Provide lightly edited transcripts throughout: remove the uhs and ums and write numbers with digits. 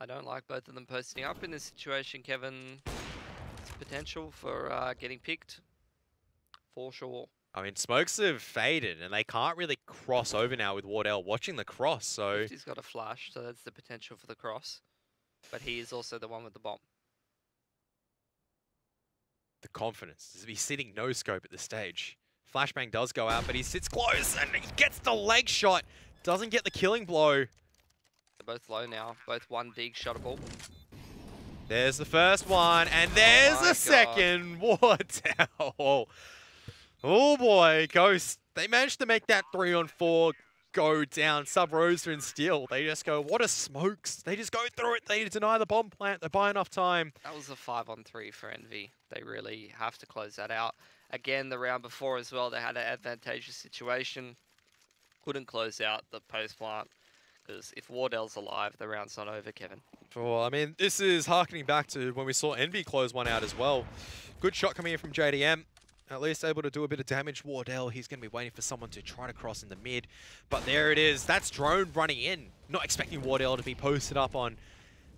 don't like both of them posting up in this situation, Kevin. It's potential for getting picked, for sure. I mean, smokes have faded, and they can't really cross over now with Wardell watching the cross, so... He's got a flash, so that's the potential for the cross. But he is also the one with the bomb. The confidence to be sitting no scope at this stage. Flashbang does go out, but he sits close, and he gets the leg shot. Doesn't get the killing blow. They're both low now, both one dig shotable. There's the first one, and there's the second. What hell? Oh boy, Ghost. They managed to make that 3-on-4 go down. Sub Rosa and Steel. They just go, what are smokes? They just go through it. They deny the bomb plant. They buy enough time. That was a 5-on-3 for Envy. They really have to close that out. Again, the round before as well, they had an advantageous situation. Couldn't close out the post plant. Because if Wardell's alive, the round's not over, Kevin. Well, I mean, this is harkening back to when we saw Envy close one out as well. Good shot coming in from JDM. At least able to do a bit of damage. Wardell, he's going to be waiting for someone to try to cross in the mid. But there it is. That's Drone running in. Not expecting Wardell to be posted up on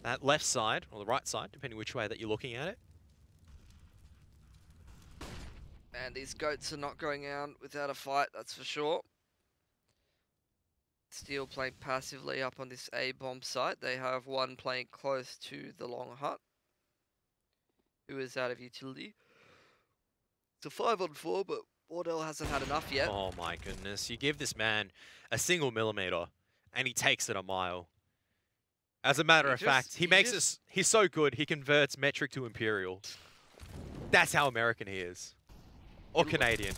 that left side, or the right side, depending which way that you're looking at it. And these goats are not going out without a fight, that's for sure. Steel playing passively up on this A-bomb site. They have one playing close to the long hut, who is out of utility. It's a 5-on-4, but Wardell hasn't had enough yet. Oh my goodness. You give this man a single millimeter, and he takes it a mile. As a matter of fact, he's so good, he converts metric to imperial. That's how American he is. Or Canadian.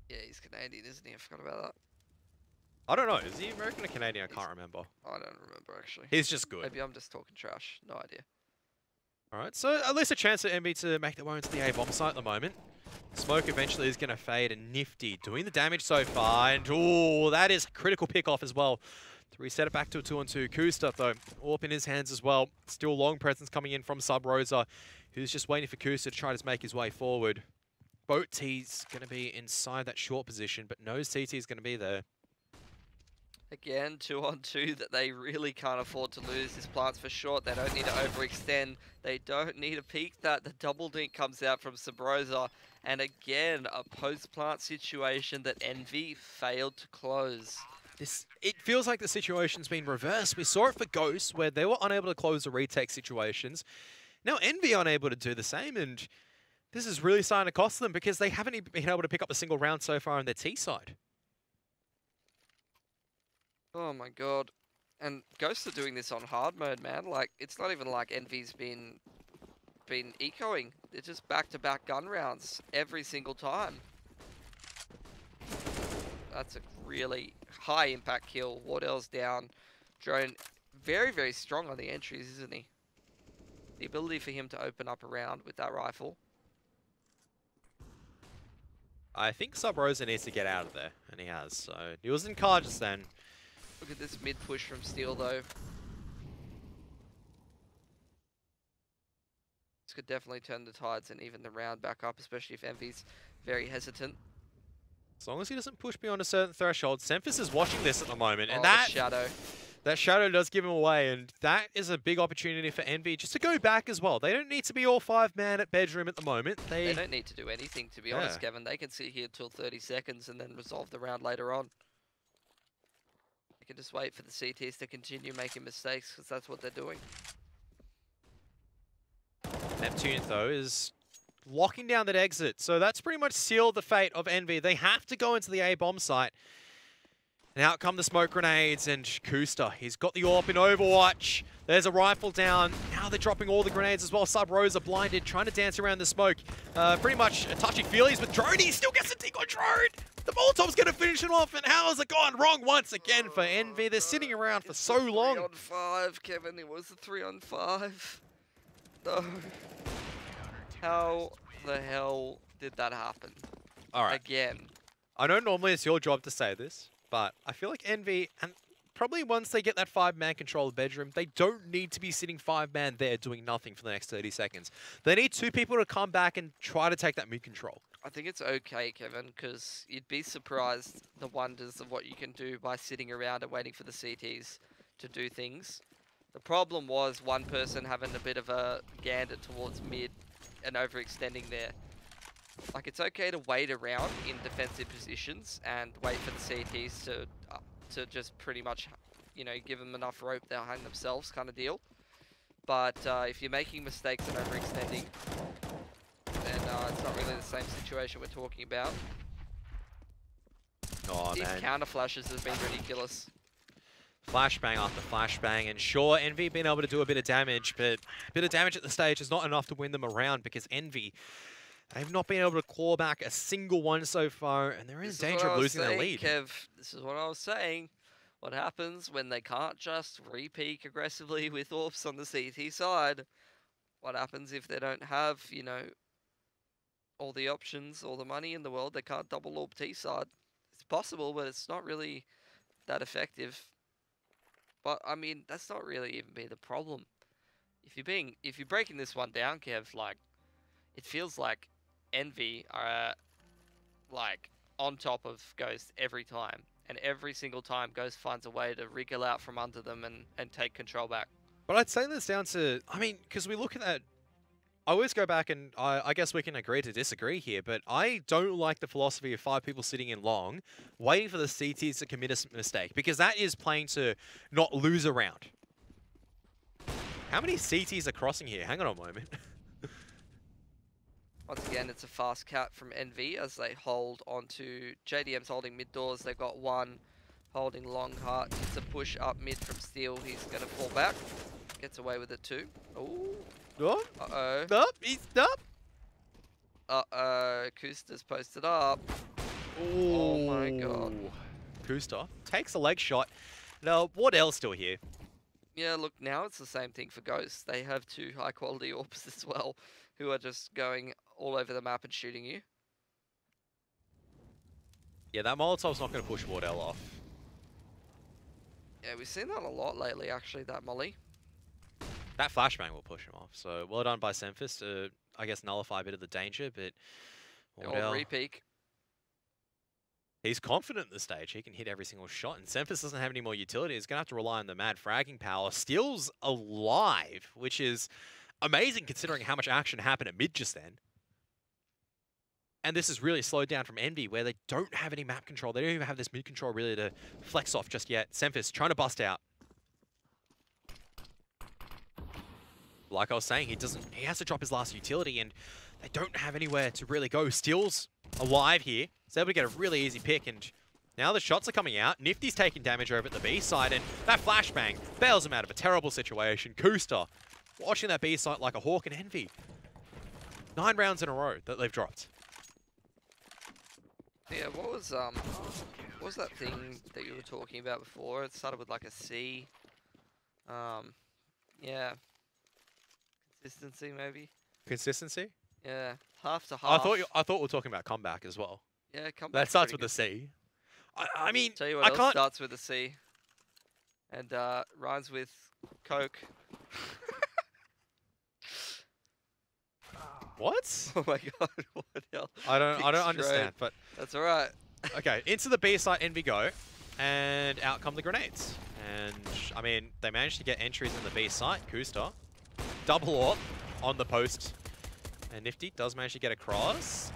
Yeah, he's Canadian, isn't he? I forgot about that. I don't know. Is he American or Canadian? I can't remember. I don't remember, actually. He's just good. Maybe I'm just talking trash. No idea. Alright, so at least a chance for Envy to make their way into the A-bomb site at the moment. Smoke eventually is going to fade, and Nifty doing the damage so far. And, ooh, that is a critical pick-off as well. To reset it back to a 2-on-2. Kusta, though, AWP in his hands as well. Still long presence coming in from Sub Rosa, who's just waiting for Kusta to try to make his way forward. Boat T's going to be inside that short position, but knows TT is going to be there. Again, 2-on-2 that they really can't afford to lose. This plant's for short. They don't need to overextend. They don't need to peek that. The double dink comes out from Sabrosa. And again, a post-plant situation that Envy failed to close. It feels like the situation's been reversed. We saw it for Ghosts, where they were unable to close the retake situations. Now Envy unable to do the same, and this is really starting to cost them because they haven't even been able to pick up a single round so far on their T side. Oh my god. And Ghosts are doing this on hard mode, man. Like, it's not even like Envy's been ecoing. They're just back-to-back gun rounds every single time. That's a really high impact kill. Wardell's down. Drone very, very strong on the entries, isn't he? The ability for him to open up a round with that rifle. I think Sub Rosa needs to get out of there, and he has. So he was in car just then. Look at this mid push from Steel, though. This could definitely turn the tides and even the round back up, especially if Envy's very hesitant. As long as he doesn't push beyond a certain threshold. Semphis is watching this at the moment, and that shadow does give him away, and that is a big opportunity for Envy just to go back as well. They don't need to be all 5-man at bedroom at the moment. They don't need to do anything, to be honest, Kevin. They can sit here till 30 seconds and then resolve the round later on. They can just wait for the CTs to continue making mistakes, because that's what they're doing. Neptune, though, is locking down that exit, so that's pretty much sealed the fate of Envy. They have to go into the A-bomb site. And out come the smoke grenades, and Kusta, he's got the AWP in Overwatch. There's a rifle down. Now they're dropping all the grenades as well. Sub Rosa blinded, trying to dance around the smoke. Pretty much touching feelies with Drone. He still gets a tick on Drone. The Molotov's going to finish him off, and how has it gone wrong once again for Envy? They're sitting around for so long. 3-on-5, Kevin. It was a 3-on-5. No. How the hell did that happen? All right. Again. I know normally it's your job to say this, but I feel like Envy, and probably once they get that 5-man control of the bedroom, they don't need to be sitting 5-man there doing nothing for the next 30 seconds. They need 2 people to come back and try to take that mid control. I think it's okay, Kevin, because you'd be surprised the wonders of what you can do by sitting around and waiting for the CTs to do things. The problem was one person having a bit of a gander towards mid and overextending there. Like, it's okay to wait around in defensive positions and wait for the CTs to just pretty much, you know, give them enough rope they'll hang themselves kind of deal. But if you're making mistakes and overextending, then it's not really the same situation we're talking about. Oh, These man. counter flashes have been ridiculous. Flashbang after flashbang, and sure, Envy been able to do a bit of damage, but a bit of damage at the stage is not enough to win them around because Envy, they've not been able to claw back a single one so far, and they're in danger of losing their lead. Kev, this is what I was saying. What happens when they can't just re-peek aggressively with AWPs on the CT side? What happens if they don't have, you know, all the options, all the money in the world? They can't double AWP T side. It's possible, but it's not really that effective. But I mean, that's not really even be the problem. If you're breaking this one down, Kev, like, it feels like Envy are like on top of Ghost every time, and every single time Ghost finds a way to wriggle out from under them and take control back. But I'd say this down to, I mean, because we look at that, I always go back and I guess we can agree to disagree here, but I don't like the philosophy of 5 people sitting in long, waiting for the CTs to commit a mistake, because that is playing to not lose a round. How many CTs are crossing here? Hang on a moment. Once again, it's a fast cat from Envy as they hold onto JDM's holding mid doors. They've got one holding long heart. It's a push up mid from Steel. He's going to fall back. Gets away with it too. Ooh. Oh, Uh-oh. up, he's up. Uh-oh. Kusta's posted up. Ooh. Oh my god. Kusta takes a leg shot. Now, what else still here? Yeah, look, now it's the same thing for Ghosts. They have 2 high-quality AWPs as well, who are just going all over the map and shooting you. Yeah, that Molotov's not going to push Wardell off. Yeah, we've seen that a lot lately, actually, that molly. That flashbang will push him off. So, well done by Semphis to, I guess, nullify a bit of the danger, but Or re-peek. He's confident at the stage. He can hit every single shot, and Semphis doesn't have any more utility. He's going to have to rely on the mad fragging power. Steel's alive, which is amazing considering how much action happened at mid just then. And this is really slowed down from Envy, where they don't have any map control. They don't even have this mid control really to flex off just yet. Semphis trying to bust out. Like I was saying, he has to drop his last utility, and they don't have anywhere to really go. Steel's alive here. He's able to get a really easy pick, and now the shots are coming out. Nifty's taking damage over at the B side, and that flashbang bails him out of a terrible situation. Kusta watching that B side like a hawk, and Envy. 9 rounds in a row that they've dropped. Yeah, what was that thing that you were talking about before? It started with like a C. Yeah. Consistency, maybe? Consistency? Yeah, half to half. I thought we were talking about comeback as well. Yeah, comeback. That starts with a C. I mean, tell you what else starts with a C. And rhymes with Coke. What? Oh my god, what else? I don't understand, but that's alright. Okay, into the B side, Envy go, and out come the grenades. And I mean, they managed to get entries in the B site. Kusta, double AWP on the post, and Nifty does manage to get across.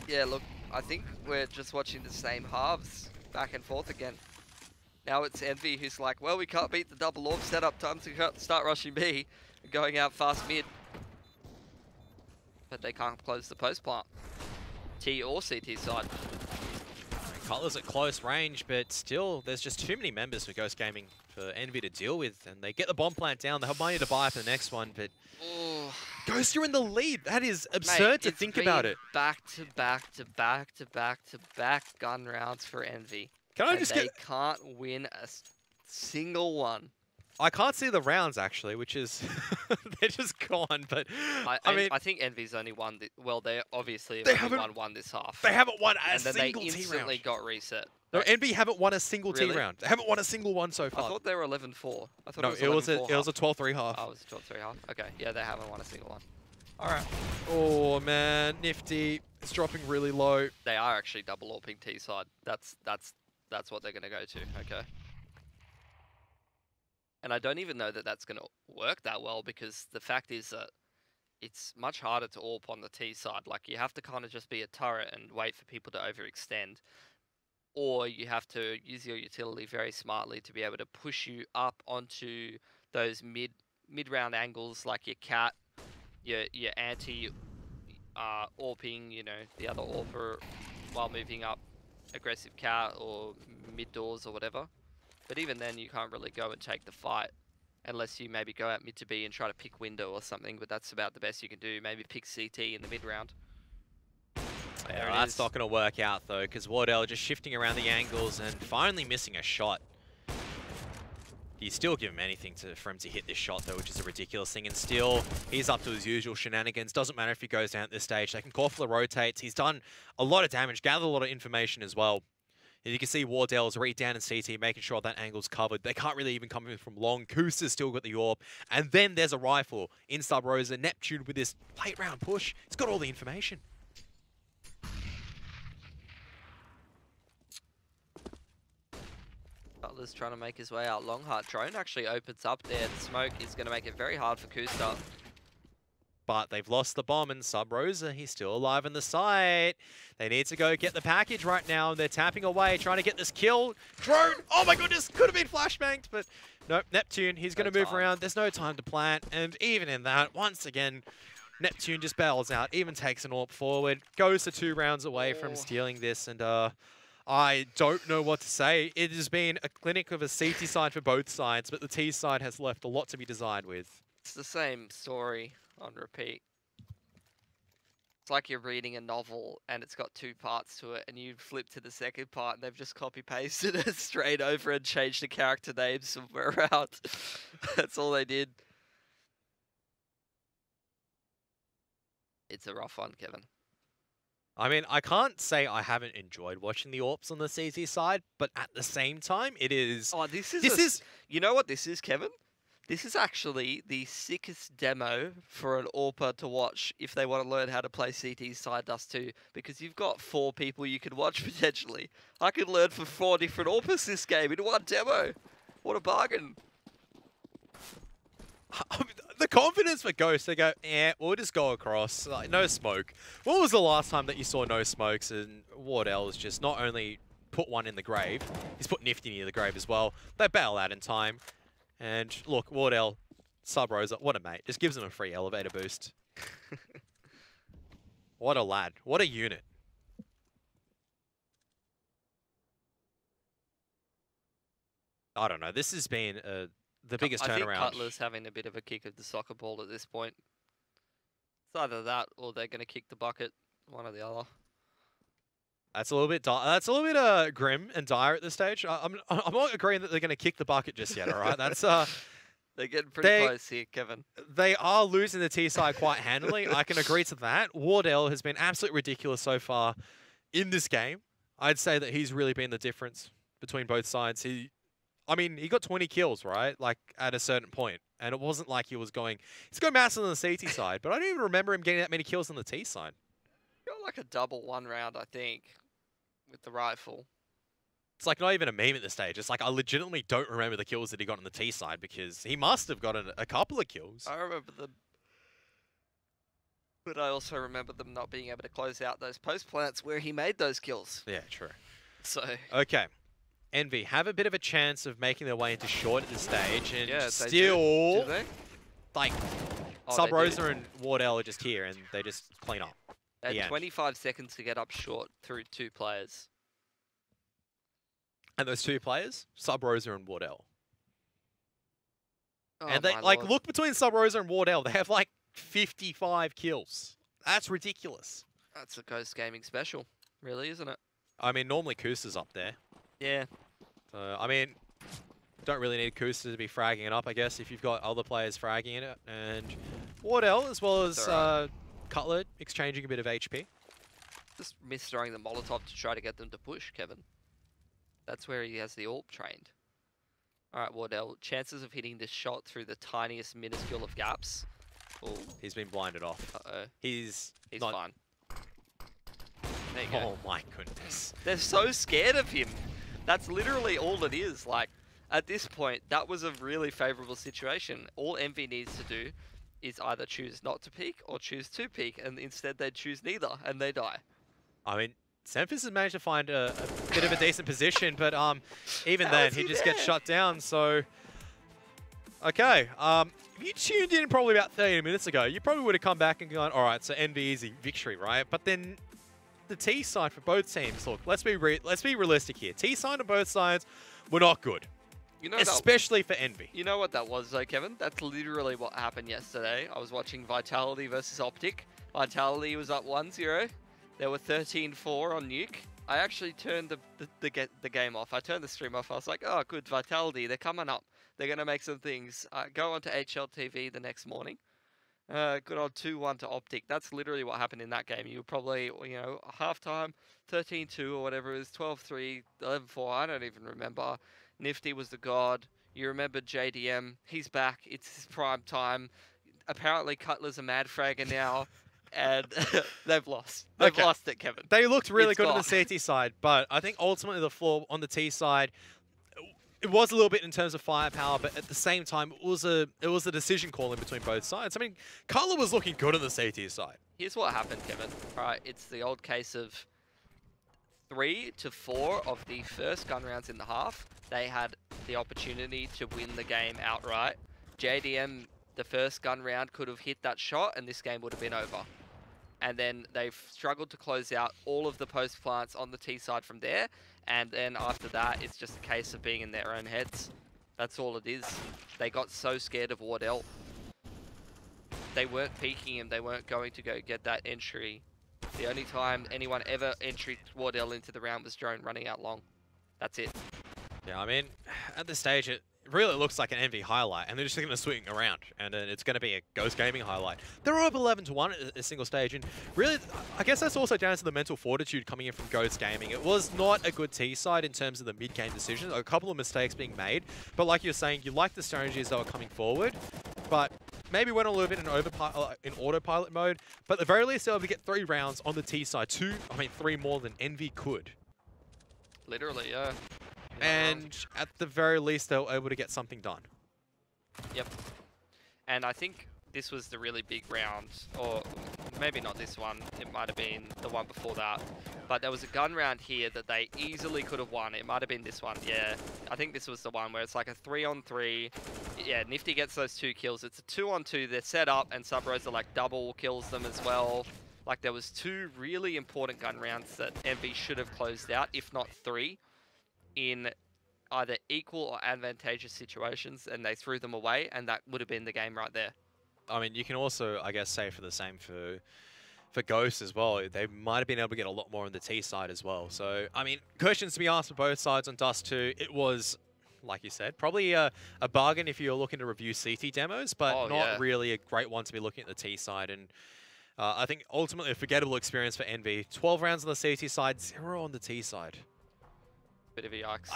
Yeah, look, I think we're just watching the same halves back and forth again. Now it's Envy who's like, well, we can't beat the double AWP setup. Time to start rushing B, going out fast mid. But they can't close the post plant. T or CT side. Cutler's at close range, but still, there's just too many members for Ghost Gaming for Envy to deal with, and they get the bomb plant down. They have money to buy for the next one, but Ghost, you're in the lead. That is absurd to think about it. Back to back to back to back to back gun rounds for Envy. Can I just they can't win a single one. I can't see the rounds actually, which is they're just gone. But I mean, I think Envy's only won. Well, they obviously have only won one this half. They haven't won a single T round. And then they instantly got reset. No, Envy haven't won a single T round. They haven't won a single one so far. I thought they were 11-4. I thought no, it was a 12-3 half. Oh, it was a 12-3 half. Okay, yeah, they haven't won a single one. All right. Oh man, Nifty, it's dropping really low. They are actually double AWPing T side. That's what they're gonna go to. Okay. And I don't even know that that's going to work that well, because the fact is that it's much harder to AWP on the T side. Like, you have to kind of just be a turret and wait for people to overextend. Or you have to use your utility very smartly to be able to push you up onto those mid-round angles, like your cat, your anti AWPing, you know, the other AWPer while moving up aggressive cat or mid doors or whatever. But even then, you can't really go and take the fight unless you maybe go out mid to B and try to pick window or something, but that's about the best you can do. Maybe pick CT in the mid round. Yeah, that's not going to work out though, because Wardell just shifting around the angles and finally missing a shot. You still give him anything for him to hit this shot though, which is a ridiculous thing. And still, he's up to his usual shenanigans. Doesn't matter if he goes down at this stage. They can call for the rotates. He's done a lot of damage, gathered a lot of information as well. And you can see Wardell's read down in CT, making sure that angle's covered. They can't really even come in from long. Kusa's still got the AWP. And then there's a rifle in Sub Rosa. Neptune with this late round push. He's got all the information. Butler's trying to make his way out. Longheart drone actually opens up there. The smoke is going to make it very hard for Kusta. But they've lost the bomb, and Sub Rosa, he's still alive in the site. They need to go get the package right now. They're tapping away, trying to get this kill. Drone! Oh my goodness! Could have been flashbanged, but nope. Neptune, he's going to move around. There's no time to plant. And even in that, once again, Neptune just bails out, even takes an AWP forward, goes to 2 rounds away from stealing this, and I don't know what to say. It has been a clinic of a CT side for both sides, but the T side has left a lot to be desired with. It's the same story on repeat. It's like you're reading a novel and it's got 2 parts to it, and you flip to the second part and they've just copy-pasted it straight over and changed the character names somewhere around. That's all they did. It's a rough one, Kevin. I mean, I can't say I haven't enjoyed watching the AWPs on the CT side, but at the same time, it is... Oh, this is... You know what this is, Kevin? This is actually the sickest demo for an AWPer to watch if they want to learn how to play CT side Dust2, because you've got 4 people you could watch potentially. I could learn for 4 different AWPers this game in one demo. What a bargain. The confidence for Ghost, they go, we'll just go across, like, no smoke. When was the last time that you saw no smokes and Wardell's just not only put one in the grave, he's put Nifty near the grave as well. They bail out in time. And look, Wardell, Sub Rosa, what a mate. Just gives him a free elevator boost. What a lad. What a unit. I don't know. This has been the biggest turnaround. I think Cutler's having a bit of a kick of the soccer ball at this point. It's either that or they're going to kick the bucket, one or the other. That's a little bit that's a little bit grim and dire at this stage. I'm not agreeing that they're going to kick the bucket just yet. All right, that's they're getting pretty close here, Kevin. They are losing the T side quite handily. I can agree to that. Wardell has been absolutely ridiculous so far in this game. I'd say that he's really been the difference between both sides. I mean, he got 20 kills, right? Like at a certain point, and it wasn't like he was going. He's going massive on the CT side, but I don't even remember him getting that many kills on the T side. Got like a double 1 round, I think, with the rifle. It's like not even a meme at this stage. It's like I legitimately don't remember the kills that he got on the T side, because he must have gotten a couple of kills. I remember them. But I also remember them not being able to close out those post plants where he made those kills. Yeah, true. So. Okay. Envy have a bit of a chance of making their way into short at this stage, and yeah, still, do they? Like, Sub Rosa and Wardell are just here, and they just clean up. They had 25 seconds to get up short through 2 players. And those 2 players, Sub Rosa and Wardell. Oh, and they look between Sub Rosa and Wardell. They have like 55 kills. That's ridiculous. That's a Ghost Gaming special, really, isn't it? I mean, normally Kusa's up there. Yeah. I mean, don't really need Kusa to be fragging it up, I guess, if you've got other players fragging it. And Wardell, as well as Cutler, exchanging a bit of HP. Just misthrowing the Molotov to try to get them to push, Kevin. That's where he has the AWP trained. Alright, Wardell, chances of hitting this shot through the tiniest minuscule of gaps. Ooh. He's been blinded off. Uh-oh. He's not... fine. There you go. Oh my goodness. They're so scared of him. That's literally all it is. Like, at this point, that was a really favorable situation. All Envy needs to do is either choose not to peek or choose to peek, and instead they choose neither, and they die. I mean, Semphis has managed to find a bit of a decent position, but even How then, is he he just there? gets shut down, so... Okay, if you tuned in probably about 30 minutes ago, you probably would have come back and gone, all right, so NV easy victory, right? But then the T side for both teams, look, let's be realistic here. T side on both sides were not good, You know especially for Envy. You know what that was though, Kevin? That's literally what happened yesterday. I was watching Vitality versus Optic. Vitality was up 1-0. There were 13-4 on Nuke. I actually turned the game off. I turned the stream off. I was like, oh, good, Vitality. They're coming up. They're going to make some things. Go on to HLTV the next morning. Good old 2-1 to Optic. That's literally what happened in that game. You were probably, you know, halftime, 13-2 or whatever it was, 12-3, 11-4. I don't even remember. Nifty was the god. You remember JDM. He's back. It's his prime time. Apparently Cutler's a mad fragger now. And they've lost. They've lost it, Kevin. They looked really It's good on gone. the CT side, but I think ultimately the flaw on the T side, it was a little bit in terms of firepower, but at the same time, it was a decision call in between both sides. I mean, Cutler was looking good on the CT side. Here's what happened, Kevin. All right, it's the old case of 3 to 4 of the first gun rounds in the half. They had the opportunity to win the game outright. JDM, the first gun round, could have hit that shot, and this game would have been over. And then they've struggled to close out all of the post plants on the T side from there. And then after that, it's just a case of being in their own heads. That's all it is. They got so scared of Wardell. They weren't peeking him. They weren't going to go get that entry. The only time anyone ever entered Wardell into the round was Drone running out long. That's it. Yeah, I mean, at this stage, it really looks like an Envy highlight, and they're just going to swing around, and then it's going to be a Ghost Gaming highlight. They're up 11-1 at a single stage, and really, I guess that's also down to the mental fortitude coming in from Ghost Gaming. It was not a good T side in terms of the mid-game decisions, a couple of mistakes being made, but like you're saying, you like the strategies that were coming forward, but maybe went a little bit in autopilot mode, but at the very least, they were able to get 3 rounds on the T side. 3 more than Envy could. Literally, yeah. And at the very least, they were able to get something done. Yep. And I think this was the really big round, or maybe not this one, it might have been the one before that. But there was a gun round here that they easily could have won. It might have been this one, yeah. I think this was the one where it's like a 3-on-3. Yeah, Nifty gets those 2 kills. It's a 2-on-2. They're set up, and Sub Rosa like double kills them as well. Like there was 2 really important gun rounds that Envy should have closed out, if not 3. In either equal or advantageous situations, and they threw them away, and that would have been the game right there. I mean, you can also, I guess, say for the same for Ghost as well. They might have been able to get a lot more on the T side as well. So, I mean, questions to be asked for both sides on Dust2. It was, like you said, probably a bargain if you're looking to review CT demos, but not really a great one to be looking at the T side. And I think ultimately a forgettable experience for Envy. 12 rounds on the CT side, 0 on the T side. Bit of a yikes.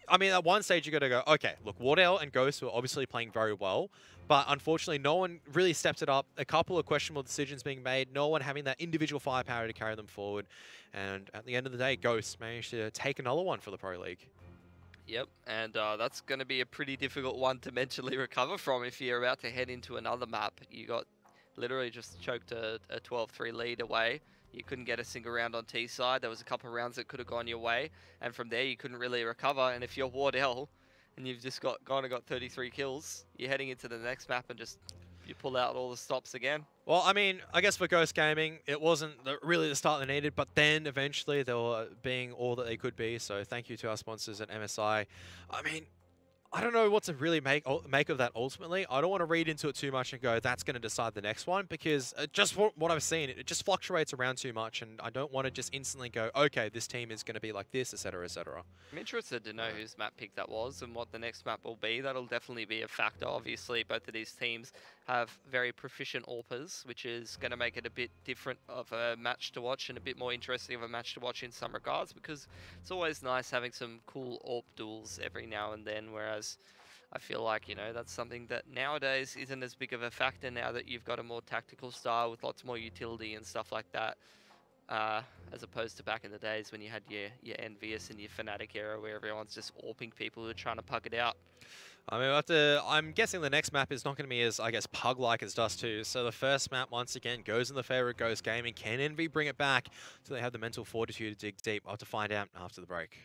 I mean, at one stage you got to go, okay, look, Wardell and Ghost were obviously playing very well, but unfortunately no one really stepped it up. A couple of questionable decisions being made, no one having that individual firepower to carry them forward, and at the end of the day, Ghost managed to take another one for the Pro League. Yep, and that's going to be a pretty difficult one to mentally recover from if you're about to head into another map. You got literally just choked a 12-3 lead away. You couldn't get a single round on T side. There was a couple of rounds that could have gone your way, and from there you couldn't really recover. And if you're Wardell and you've just got 33 kills, you're heading into the next map and just you pull out all the stops again. Well, I mean, I guess for Ghost Gaming, it wasn't really the start they needed, but then eventually they were being all that they could be. So thank you to our sponsors at MSI. I mean, I don't know what to really make of that ultimately. I don't want to read into it too much and go, that's going to decide the next one, because just what I've seen, it just fluctuates around too much, and I don't want to just instantly go, okay, this team is going to be like this, etc., etc. I'm interested to know whose map pick that was and what the next map will be. That'll definitely be a factor. Obviously, both of these teams have very proficient AWPers, which is going to make it a bit different of a match to watch and a bit more interesting of a match to watch in some regards, because it's always nice having some cool AWP duels every now and then, whereas I feel like, you know, that's something that nowadays isn't as big of a factor now that you've got a more tactical style with lots more utility and stuff like that. as opposed to back in the days when you had your EnVyUs and your Fnatic era where everyone's just AWPing people who are trying to pug it out. I mean, I'm guessing the next map is not going to be as, I guess, pug-like as Dust2. So the first map, once again, goes in the favor of Ghost Gaming. Can EnVy bring it back so they have the mental fortitude to dig deep? I'll have to find out after the break.